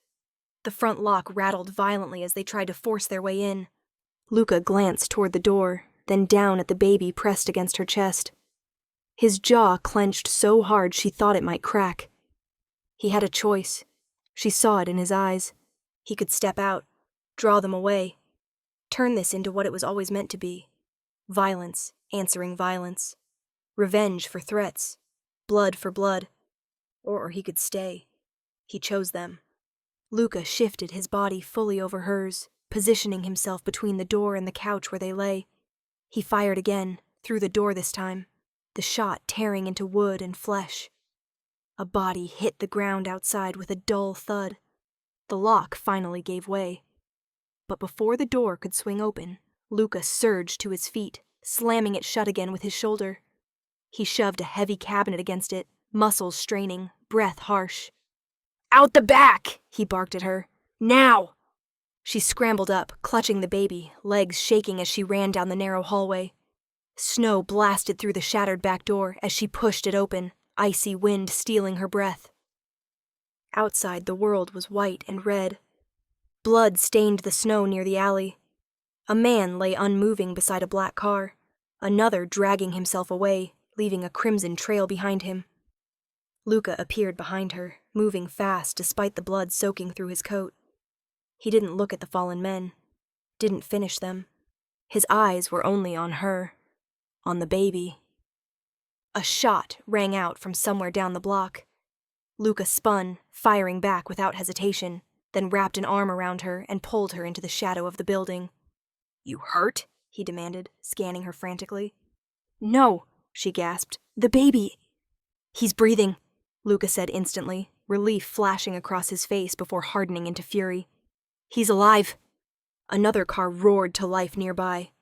The front lock rattled violently as they tried to force their way in. Luca glanced toward the door, then down at the baby pressed against her chest. His jaw clenched so hard she thought it might crack. He had a choice. She saw it in his eyes. He could step out, draw them away, turn this into what it was always meant to be. Violence answering violence. Revenge for threats. Blood for blood. Or he could stay. He chose them. Luca shifted his body fully over hers, positioning himself between the door and the couch where they lay. He fired again, through the door this time, the shot tearing into wood and flesh. A body hit the ground outside with a dull thud. The lock finally gave way. But before the door could swing open, Luca surged to his feet, slamming it shut again with his shoulder. He shoved a heavy cabinet against it, muscles straining, breath harsh. "Out the back!" he barked at her. "Now!" She scrambled up, clutching the baby, legs shaking as she ran down the narrow hallway. Snow blasted through the shattered back door as she pushed it open, icy wind stealing her breath. Outside, the world was white and red. Blood stained the snow near the alley. A man lay unmoving beside a black car, another dragging himself away, leaving a crimson trail behind him. Luca appeared behind her, moving fast despite the blood soaking through his coat. He didn't look at the fallen men, didn't finish them. His eyes were only on her, on the baby. A shot rang out from somewhere down the block. Luca spun, firing back without hesitation, then wrapped an arm around her and pulled her into the shadow of the building. "You hurt?" he demanded, scanning her frantically. "No," she gasped. "The baby." "He's breathing," Luca said instantly, relief flashing across his face before hardening into fury. "He's alive." Another car roared to life nearby.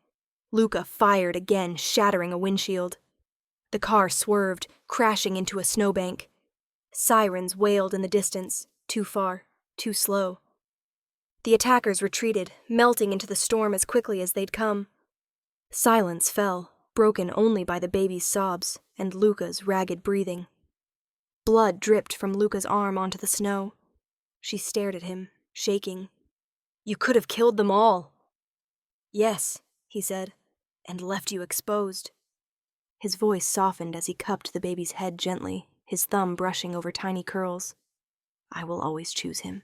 Luca fired again, shattering a windshield. The car swerved, crashing into a snowbank. Sirens wailed in the distance, too far, too slow. The attackers retreated, melting into the storm as quickly as they'd come. Silence fell, broken only by the baby's sobs and Luca's ragged breathing. Blood dripped from Luca's arm onto the snow. She stared at him, shaking. "You could have killed them all." "Yes," he said, "and left you exposed." His voice softened as he cupped the baby's head gently, his thumb brushing over tiny curls. I will always choose him.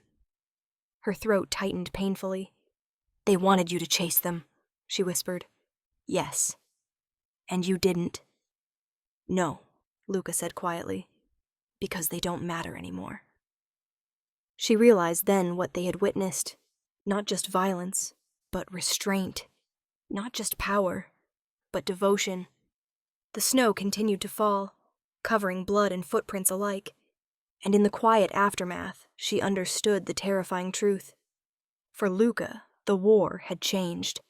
Her throat tightened painfully. They wanted you to chase them, she whispered. Yes. And you didn't. No, Luca said quietly, because they don't matter anymore. She realized then what they had witnessed. Not just violence, but restraint. Not just power, but devotion. The snow continued to fall, covering blood and footprints alike, and in the quiet aftermath, she understood the terrifying truth. For Luca, the war had changed.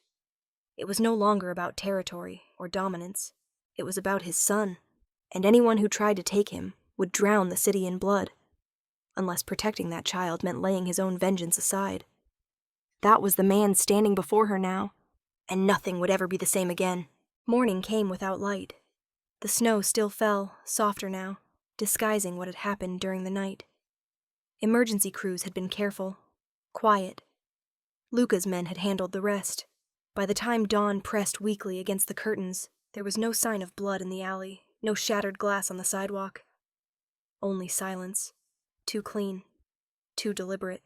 It was no longer about territory or dominance. It was about his son, and anyone who tried to take him would drown the city in blood, unless protecting that child meant laying his own vengeance aside. That was the man standing before her now, and nothing would ever be the same again. Morning came without light. The snow still fell, softer now, disguising what had happened during the night. Emergency crews had been careful, quiet. Luca's men had handled the rest. By the time dawn pressed weakly against the curtains, there was no sign of blood in the alley, no shattered glass on the sidewalk. Only silence, too clean, too deliberate.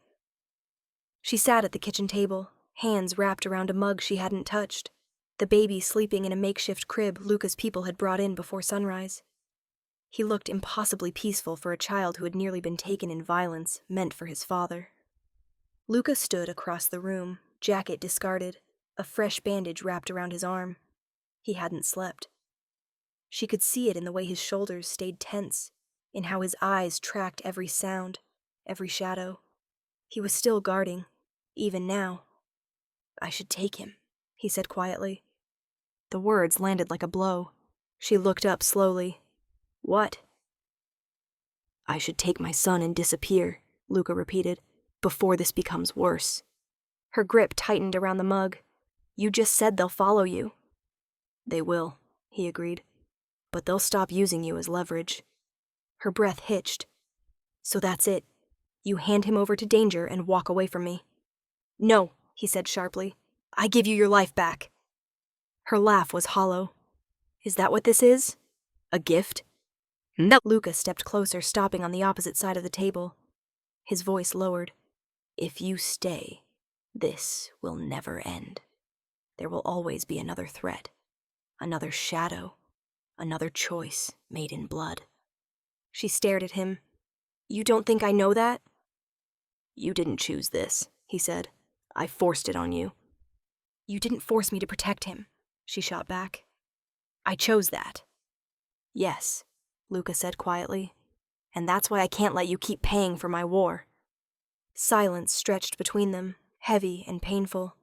She sat at the kitchen table, hands wrapped around a mug she hadn't touched, the baby sleeping in a makeshift crib Luca's people had brought in before sunrise. He looked impossibly peaceful for a child who had nearly been taken in violence meant for his father. Luca stood across the room, jacket discarded, a fresh bandage wrapped around his arm. He hadn't slept. She could see it in the way his shoulders stayed tense, in how his eyes tracked every sound, every shadow. He was still guarding, even now. I should take him, he said quietly. The words landed like a blow. She looked up slowly. What? I should take my son and disappear, Luca repeated, before this becomes worse. Her grip tightened around the mug. You just said they'll follow you. They will, he agreed. But they'll stop using you as leverage. Her breath hitched. So that's it. You hand him over to danger and walk away from me. No, he said sharply. I give you your life back. Her laugh was hollow. Is that what this is? A gift? No. Luca stepped closer, stopping on the opposite side of the table. His voice lowered. If you stay, this will never end. There will always be another threat, another shadow, another choice made in blood. She stared at him. You don't think I know that? You didn't choose this, he said. I forced it on you. You didn't force me to protect him, she shot back. I chose that. Yes, Luca said quietly, and that's why I can't let you keep paying for my war. Silence stretched between them, heavy and painful.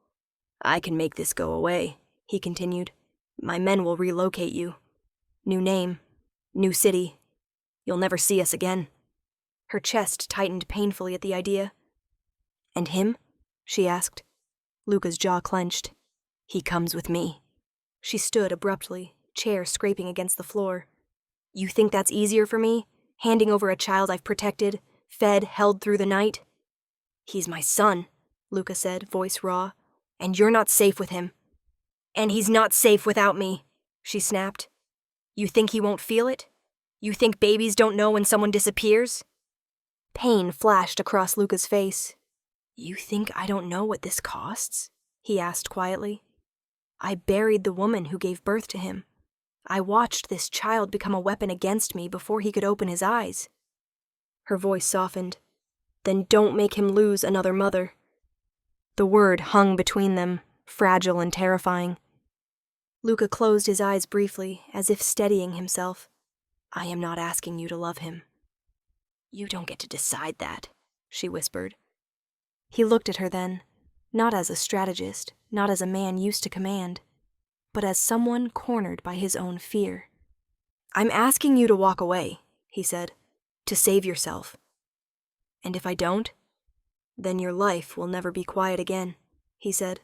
I can make this go away, he continued. My men will relocate you. New name, new city. You'll never see us again. Her chest tightened painfully at the idea. And him? She asked. Luca's jaw clenched. He comes with me. She stood abruptly, chair scraping against the floor. You think that's easier for me? Handing over a child I've protected, fed, held through the night? He's my son, Luca said, voice raw. And you're not safe with him. And he's not safe without me, she snapped. You think he won't feel it? You think babies don't know when someone disappears? Pain flashed across Luca's face. You think I don't know what this costs? He asked quietly. I buried the woman who gave birth to him. I watched this child become a weapon against me before he could open his eyes. Her voice softened. Then don't make him lose another mother. The word hung between them, fragile and terrifying. Luca closed his eyes briefly, as if steadying himself. I am not asking you to love him. You don't get to decide that, she whispered. He looked at her then, not as a strategist, not as a man used to command, but as someone cornered by his own fear. I'm asking you to walk away, he said, to save yourself. And if I don't, then your life will never be quiet again, he said.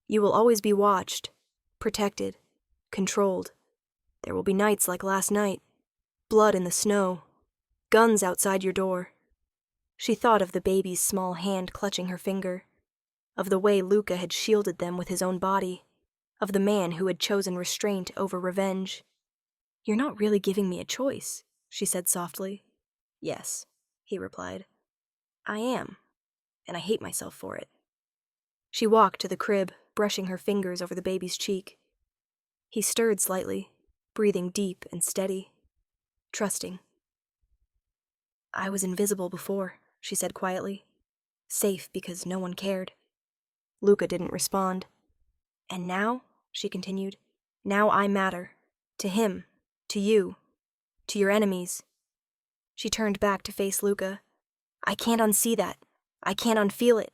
You will always be watched, protected, controlled. There will be nights like last night, blood in the snow, guns outside your door. She thought of the baby's small hand clutching her finger, of the way Luca had shielded them with his own body, of the man who had chosen restraint over revenge. You're not really giving me a choice, she said softly. Yes, he replied. I am, and I hate myself for it. She walked to the crib, brushing her fingers over the baby's cheek. He stirred slightly, breathing deep and steady, trusting. I was invisible before, she said quietly. Safe because no one cared. Luca didn't respond. And now, she continued, now I matter. To him, to you, to your enemies. She turned back to face Luca. I can't unsee that. I can't unfeel it.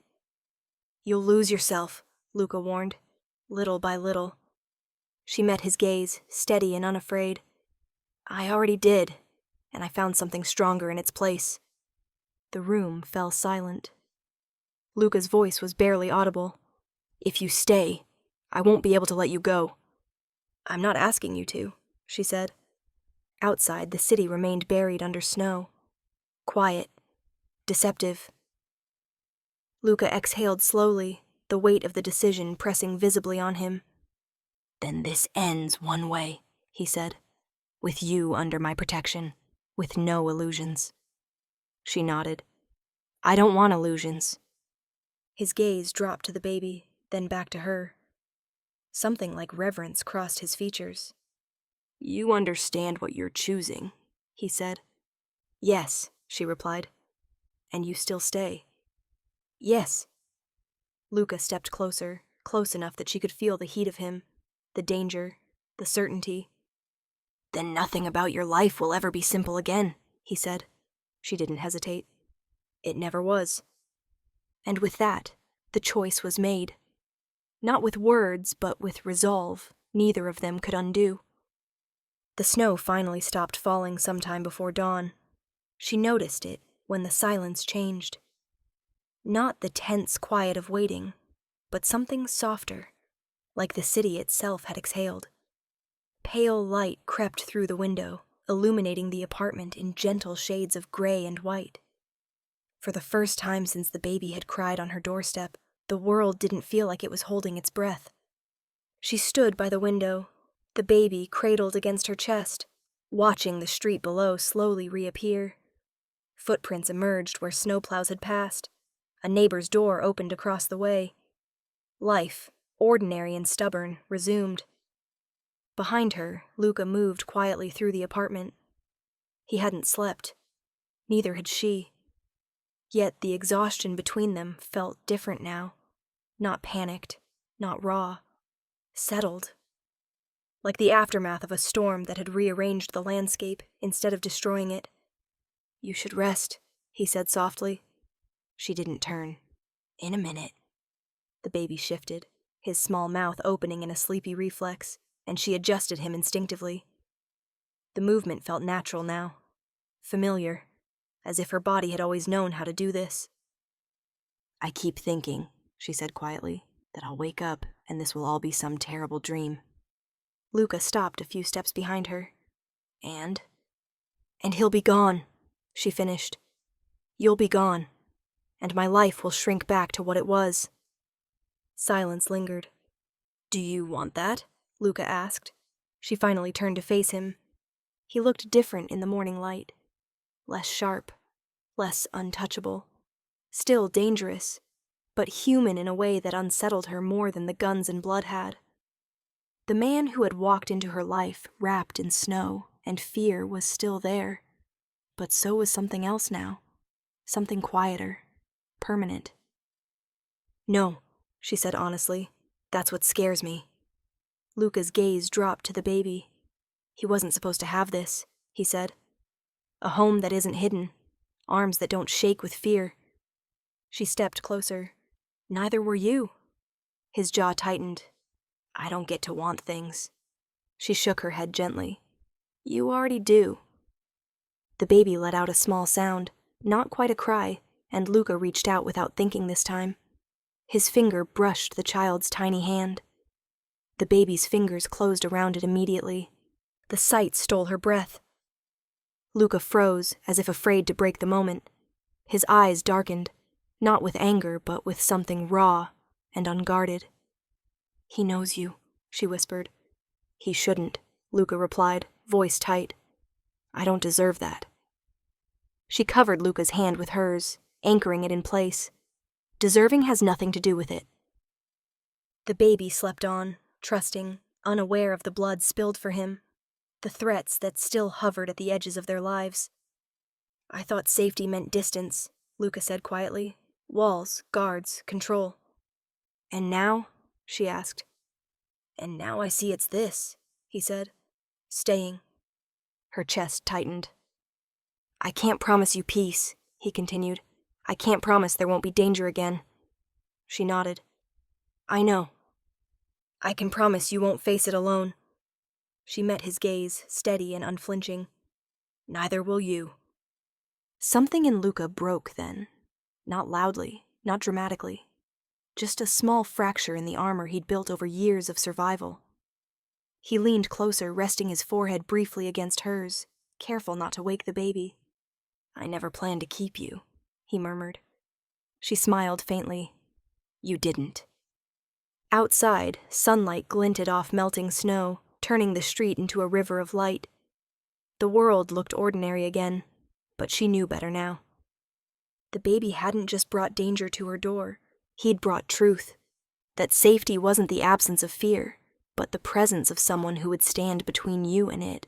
You'll lose yourself, Luca warned, little by little. She met his gaze, steady and unafraid. I already did, and I found something stronger in its place. The room fell silent. Luca's voice was barely audible. If you stay, I won't be able to let you go. I'm not asking you to, she said. Outside, the city remained buried under snow. Quiet. Deceptive. Luca exhaled slowly, the weight of the decision pressing visibly on him. Then this ends one way, he said. With you under my protection, with no illusions. She nodded. I don't want illusions. His gaze dropped to the baby, then back to her. Something like reverence crossed his features. You understand what you're choosing, he said. Yes, she replied. And you still stay? Yes. Luca stepped closer, close enough that she could feel the heat of him, the danger, the certainty. Then nothing about your life will ever be simple again, he said. She didn't hesitate. It never was. And with that, the choice was made. Not with words, but with resolve, neither of them could undo. The snow finally stopped falling sometime before dawn. She noticed it when the silence changed. Not the tense quiet of waiting, but something softer, like the city itself had exhaled. Pale light crept through the window, illuminating the apartment in gentle shades of gray and white. For the first time since the baby had cried on her doorstep, the world didn't feel like it was holding its breath. She stood by the window, the baby cradled against her chest, watching the street below slowly reappear. Footprints emerged where snowplows had passed. A neighbor's door opened across the way. Life, ordinary and stubborn, resumed. Behind her, Luca moved quietly through the apartment. He hadn't slept. Neither had she. Yet the exhaustion between them felt different now. Not panicked, not raw. Settled. Like the aftermath of a storm that had rearranged the landscape instead of destroying it. You should rest, he said softly. She didn't turn. In a minute. The baby shifted, his small mouth opening in a sleepy reflex, and she adjusted him instinctively. The movement felt natural now. Familiar. As if her body had always known how to do this. I keep thinking, she said quietly, that I'll wake up and this will all be some terrible dream. Luca stopped a few steps behind her. And he'll be gone, she finished. You'll be gone, and my life will shrink back to what it was. Silence lingered. Do you want that? Luca asked. She finally turned to face him. He looked different in the morning light. Less sharp, less untouchable. Still dangerous, but human in a way that unsettled her more than the guns and blood had. The man who had walked into her life wrapped in snow and fear was still there, but so was something else now, something quieter, permanent. No, she said honestly, that's what scares me. Luca's gaze dropped to the baby. He wasn't supposed to have this, he said. A home that isn't hidden, arms that don't shake with fear. She stepped closer. Neither were you. His jaw tightened. I don't get to want things. She shook her head gently. You already do. The baby let out a small sound, not quite a cry, and Luca reached out without thinking this time. His finger brushed the child's tiny hand. The baby's fingers closed around it immediately. The sight stole her breath. Luca froze, as if afraid to break the moment. His eyes darkened, not with anger, but with something raw and unguarded. He knows you, she whispered. He shouldn't, Luca replied, voice tight. I don't deserve that. She covered Luca's hand with hers, anchoring it in place. Deserving has nothing to do with it. The baby slept on, trusting, unaware of the blood spilled for him, the threats that still hovered at the edges of their lives. I thought safety meant distance, Luca said quietly. Walls, guards, control. And now? She asked. And now I see it's this, he said. Staying. Her chest tightened. I can't promise you peace, he continued. I can't promise there won't be danger again. She nodded. I know. I can promise you won't face it alone. She met his gaze, steady and unflinching. Neither will you. Something in Luca broke then. Not loudly, not dramatically. Just a small fracture in the armor he'd built over years of survival. He leaned closer, resting his forehead briefly against hers, careful not to wake the baby. I never planned to keep you, he murmured. She smiled faintly. You didn't. Outside, sunlight glinted off melting snow, turning the street into a river of light. The world looked ordinary again, but she knew better now. The baby hadn't just brought danger to her door. He'd brought truth. That safety wasn't the absence of fear, but the presence of someone who would stand between you and it.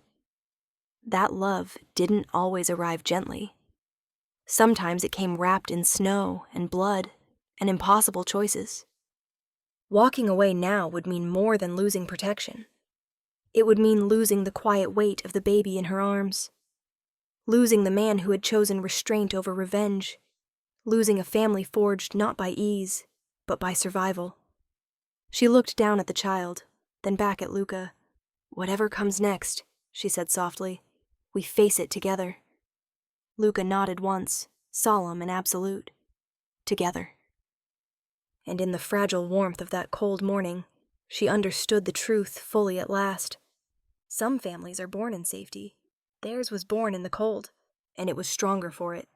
That love didn't always arrive gently. Sometimes it came wrapped in snow and blood and impossible choices. Walking away now would mean more than losing protection. It would mean losing the quiet weight of the baby in her arms. Losing the man who had chosen restraint over revenge. Losing a family forged not by ease, but by survival. She looked down at the child, then back at Luca. Whatever comes next, she said softly, we face it together. Luca nodded once, solemn and absolute. Together. And in the fragile warmth of that cold morning, she understood the truth fully at last. Some families are born in safety. Theirs was born in the cold, and it was stronger for it.